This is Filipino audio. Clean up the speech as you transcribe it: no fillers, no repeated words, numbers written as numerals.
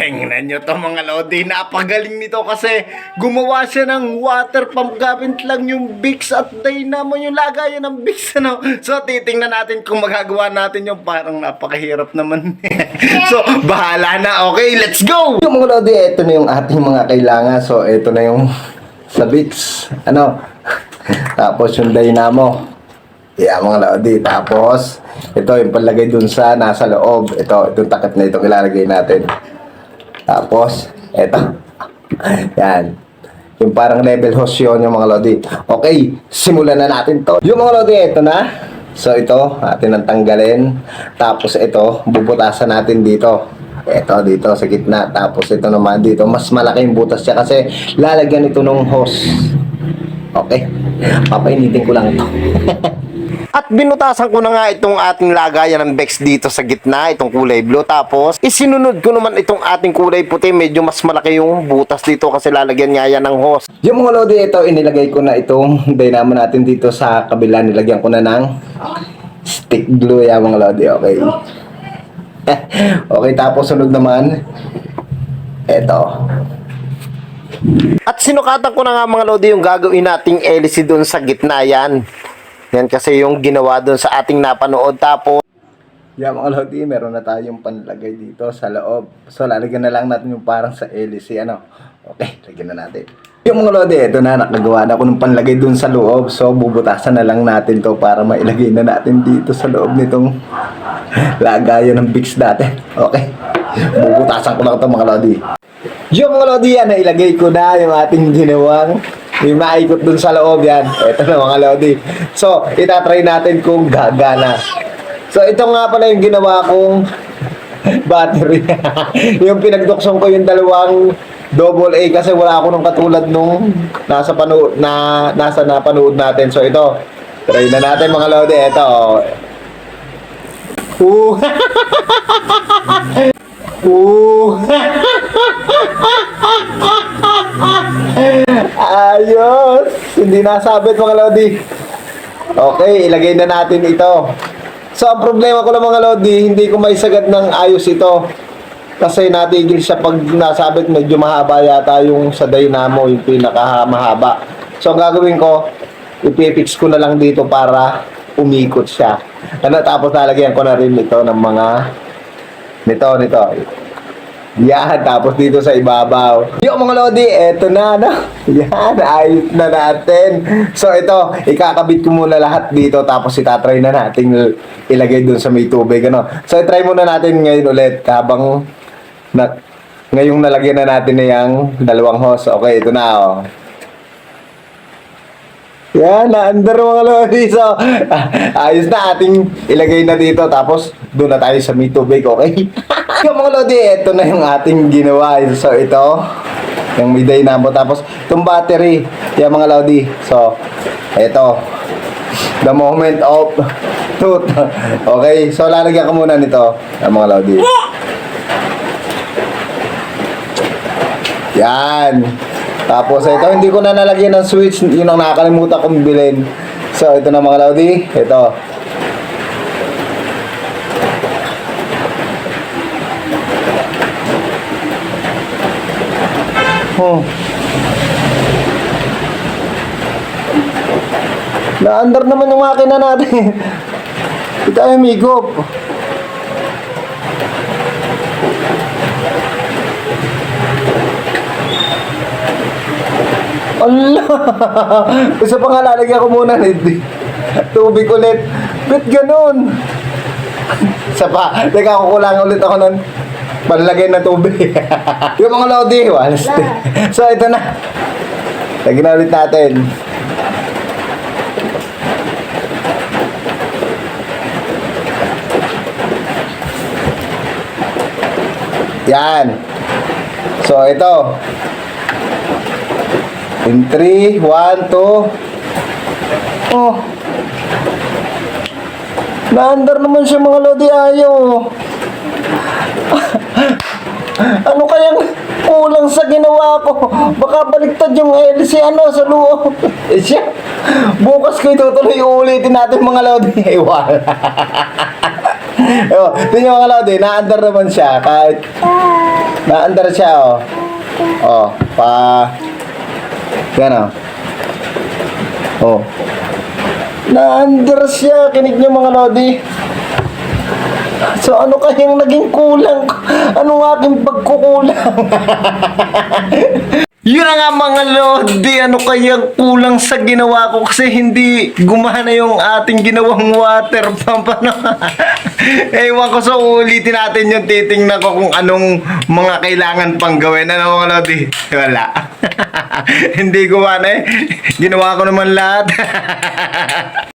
Tingnan nyo to mga lodi, napagaling nito kasi gumawa siya ng water pump gamit lang yung Vicks at Dynamo yung lagayan ng Vicks, ano? So titingnan natin kung magagawa natin yung parang napakahirap naman. So bahala na, okay, let's go! Yung mga lodi, ito na yung ating mga kailangan. So ito na yung sa Vicks, ano? Tapos yung Dynamo. Yeah, mga lodi. Tapos ito yung palagay dun sa nasa loob. Itong takip na itong ilalagay natin. Tapos, eto. Yan. Yung parang level hose yun yung mga lodi. Okay, simulan na natin to. Yung mga lodi, eto na. So, ito, atin ang tanggalin. Tapos, ito, bubutasan natin dito. Ito, dito sa gitna. Tapos, ito naman dito. Mas malaki yung butas siya kasi lalagyan ito ng hose. Okay. Papainitin ko lang ito. At binutasan ko na nga itong ating lagayan ng Vicks dito sa gitna, itong kulay blue. Tapos, isinunod ko naman itong ating kulay puti. Medyo mas malaki yung butas dito kasi lalagyan nga yan ng hose. Yung mga lodi, ito, inilagay ko na itong dynamo natin dito sa kabila. Nilagyan ko na ng stick glue yan mga lodi. Okay. Okay, tapos sunod naman, ito. At sinukatan ko na nga mga lodi yung gagawin nating LC doon sa gitna yan. Yan kasi yung ginawa doon sa ating napanood. Tapos, yan mga lodi, meron na tayong panlagay dito sa loob. So, lalagyan na lang natin yung parang sa LC, ano. Okay, lagyan na natin. Yung mga lodi, ito na, nakagawa na ako ng panlagay doon sa loob. So, bubutasan na lang natin to para mailagay na natin dito sa loob nitong lagayan ng Vicks dati. Okay, bubutasan ko lang ito mga lodi. Yung mga lodi, yan, nailagay ko na yung ating ginawang yung maikot dun sa loob yan. Ito na mga lodi. So, itatry natin kung gagana. So, ito nga pala yung ginawa kong battery. Yung pinagduksong ko yung dalawang AA kasi wala ako nung katulad nung nasa napanood natin. So, ito. Try na natin mga lodi. Ito. Ayos! Hindi nasabit mga lodi. Okay, ilagay na natin ito. So, ang problema ko lang mga lodi, hindi ko maisagad ng ayos ito. Kasi natigil siya pag nasabit, medyo mahaba yata yung sa Dynamo, yung pinakamahaba. So, ang gagawin ko, ipipix ko na lang dito para umikot siya. Ano, tapos lalagyan ko na rin ito ng mga nito. Yan, tapos dito sa ibabaw. Yung mga lodi, eto na, no? Yan, ayos na natin. So, ito, ikakabit ko muna lahat dito, tapos itatry na natin ilagay dun sa may tubig, ano? So, itry muna natin ngayon ulit, habang ngayong nalagyan na natin na yung dalawang hose. Okay, ito na, oh. Yan, naandar mga lodi. So, ayos na ating ilagay na dito. Tapos, doon na tayo sa may tubig, okay? Yung mga lodi, ito na yung ating ginawa. So, ito, yung may Dynamo. Tapos, itong battery, yung mga lodi. So, ito, the moment of truth. Okay, so lalagyan ko muna nito, yung mga lodi. Yan. Tapos ito, hindi ko na nalagyan ng switch. Yun ang nakakalimutan kong bilhin. So, ito na mga lodi. Ito. Naandar naman yung makina natin. Hindi tayo migop. Allah! Isa pa nga lalagyan ko muna nito. Tubig ulit. Ba't ganun? Isa pa. Teka, kukulang ulit ako ng panlagay na tubig. Yung mga lodi, walas. So, ito na. Lagyan na ulit natin. Yan. So, ito. In 3, 1, 2. Oh. Naandar naman siya mga lodi, ayaw. Ano kayang kulang sa ginawa ko? Baka baliktad yung LC sa loob. Siya. Bukas ko itutuloy ulitin natin mga lodi. Wala. Tingnan mga lodi, naandar naman siya kahit Naandar siya, oh. Oh, yan, oh. Oh. Naandar siya. Kinig niyo mga lodi. So, ano kayang naging kulang? Anong aking pagkukulang? Yun na nga mga lodi, ano kayang kulang sa ginawa ko kasi hindi gumana yung ating ginawang water pump. Ano? Ewan ko, so ulitin natin yung titingnan ko kung anong mga kailangan pang gawin. Ano mga lodi? Wala. Hindi gumana eh. Ginawa ko naman lahat.